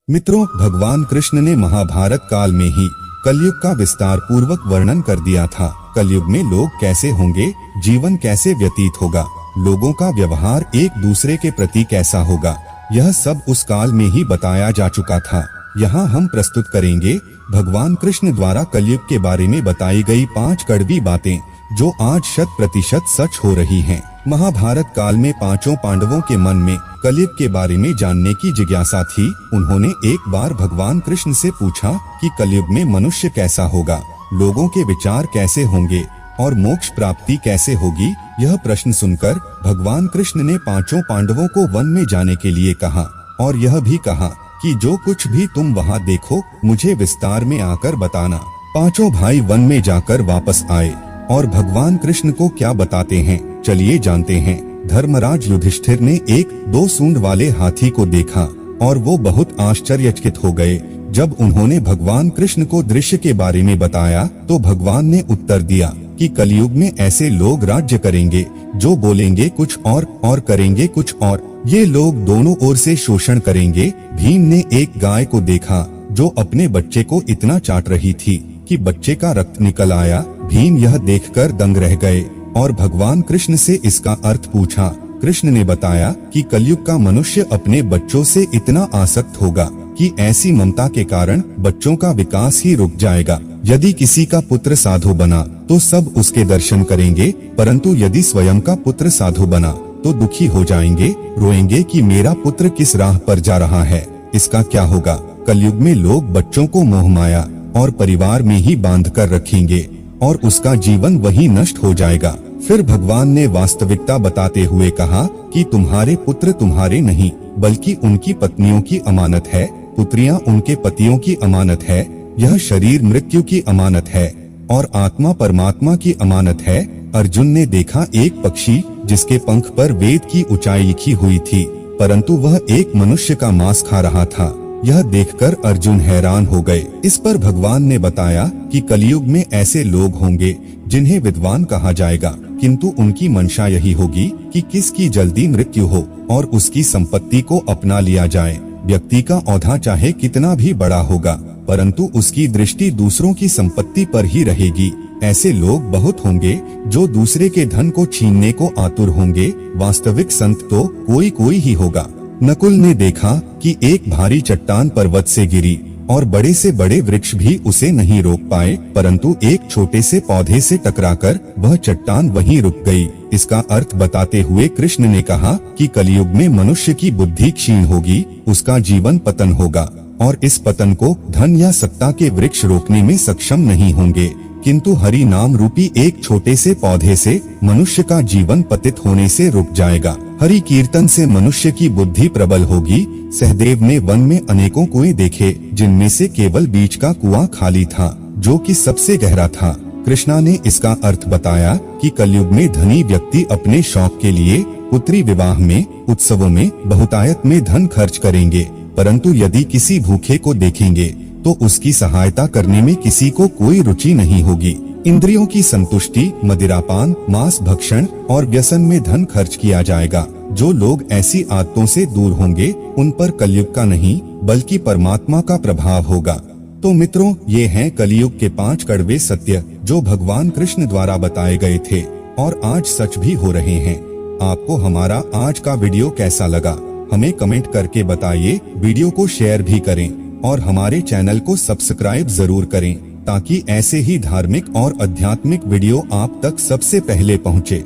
मित्रों, भगवान कृष्ण ने महाभारत काल में ही कलयुग का विस्तार पूर्वक वर्णन कर दिया था। कलयुग में लोग कैसे होंगे, जीवन कैसे व्यतीत होगा, लोगों का व्यवहार एक दूसरे के प्रति कैसा होगा, यह सब उस काल में ही बताया जा चुका था। यहाँ हम प्रस्तुत करेंगे भगवान कृष्ण द्वारा कलयुग के बारे में बताई गई 5 कड़वी बातें, जो आज 100% सच हो रही हैं। महाभारत काल में 5 पांडवों के मन में कलयुग के बारे में जानने की जिज्ञासा थी। उन्होंने एक बार भगवान कृष्ण से पूछा कि कलयुग में मनुष्य कैसा होगा, लोगों के विचार कैसे होंगे और मोक्ष प्राप्ति कैसे होगी। यह प्रश्न सुनकर भगवान कृष्ण ने 5 पांडवों को वन में जाने के लिए कहा और यह भी कहा कि जो कुछ भी तुम वहाँ देखो मुझे विस्तार में आकर बताना। 5 भाई वन में जाकर वापस आए और भगवान कृष्ण को क्या बताते हैं, चलिए जानते हैं। धर्मराज युधिष्ठिर ने एक 2 सूंड वाले हाथी को देखा और वो बहुत आश्चर्यचकित हो गए। जब उन्होंने भगवान कृष्ण को दृश्य के बारे में बताया तो भगवान ने उत्तर दिया कि कलयुग में ऐसे लोग राज्य करेंगे जो बोलेंगे कुछ और करेंगे कुछ और। ये लोग दोनों ओर से शोषण करेंगे। भीम ने एक गाय को देखा जो अपने बच्चे को इतना चाट रही थी कि बच्चे का रक्त निकल आया। भीम यह देखकर दंग रह गए और भगवान कृष्ण से इसका अर्थ पूछा। कृष्ण ने बताया कि कलयुग का मनुष्य अपने बच्चों से इतना आसक्त होगा कि ऐसी ममता के कारण बच्चों का विकास ही रुक जाएगा। यदि किसी का पुत्र साधु बना तो सब उसके दर्शन करेंगे, परंतु यदि स्वयं का पुत्र साधु बना तो दुखी हो जाएंगे, रोएंगे कि मेरा पुत्र किस राह पर जा रहा है, इसका क्या होगा। कलयुग में लोग बच्चों को मोह माया और परिवार में ही बांध कर रखेंगे और उसका जीवन वही नष्ट हो जाएगा। फिर भगवान ने वास्तविकता बताते हुए कहा कि तुम्हारे पुत्र तुम्हारे नहीं बल्कि उनकी पत्नियों की अमानत है, पुत्रियां उनके पतियों की अमानत है। यह शरीर मृत्यु की अमानत है और आत्मा परमात्मा की अमानत है। अर्जुन ने देखा एक पक्षी जिसके पंख पर वेद की ऊंचाई लिखी हुई थी, परंतु वह एक मनुष्य का मांस खा रहा था। यह देखकर अर्जुन हैरान हो गए। इस पर भगवान ने बताया कि कलयुग में ऐसे लोग होंगे जिन्हें विद्वान कहा जाएगा, किंतु उनकी मंशा यही होगी कि किसकी जल्दी मृत्यु हो और उसकी संपत्ति को अपना लिया जाए। व्यक्ति का औधा चाहे कितना भी बड़ा होगा, परंतु उसकी दृष्टि दूसरों की संपत्ति पर ही रहेगी। ऐसे लोग बहुत होंगे जो दूसरे के धन को छीनने को आतुर होंगे। वास्तविक संत तो कोई कोई ही होगा। नकुल ने देखा कि एक भारी चट्टान पर्वत से गिरी और बड़े से बड़े वृक्ष भी उसे नहीं रोक पाए, परंतु एक छोटे से पौधे से टकराकर वह चट्टान वहीं रुक गई। इसका अर्थ बताते हुए कृष्ण ने कहा कि कलयुग में मनुष्य की बुद्धि क्षीण होगी, उसका जीवन पतन होगा और इस पतन को धन या सत्ता के वृक्ष रोकने में सक्षम नहीं होंगे, किंतु हरि नाम रूपी एक छोटे से पौधे से मनुष्य का जीवन पतित होने से रुक जाएगा। हरि कीर्तन से मनुष्य की बुद्धि प्रबल होगी। सहदेव ने वन में अनेकों कुएं देखे, जिनमें से केवल बीच का कुआं खाली था जो कि सबसे गहरा था। कृष्णा ने इसका अर्थ बताया कि कलयुग में धनी व्यक्ति अपने शौक के लिए पुत्री विवाह में, उत्सवों में, बहुतायत में धन खर्च करेंगे, परंतु यदि किसी भूखे को देखेंगे तो उसकी सहायता करने में किसी को कोई रुचि नहीं होगी। इंद्रियों की संतुष्टि, मदिरापान, मांस भक्षण और व्यसन में धन खर्च किया जाएगा। जो लोग ऐसी आदतों से दूर होंगे उन पर कलयुग का नहीं बल्कि परमात्मा का प्रभाव होगा। तो मित्रों, ये हैं कलयुग के 5 कड़वे सत्य जो भगवान कृष्ण द्वारा बताए गए थे और आज सच भी हो रहे हैं। आपको हमारा आज का वीडियो कैसा लगा, हमें कमेंट करके बताइए। वीडियो को शेयर भी करें और हमारे चैनल को सब्सक्राइब जरूर करें ताकि ऐसे ही धार्मिक और आध्यात्मिक वीडियो आप तक सबसे पहले पहुँचे।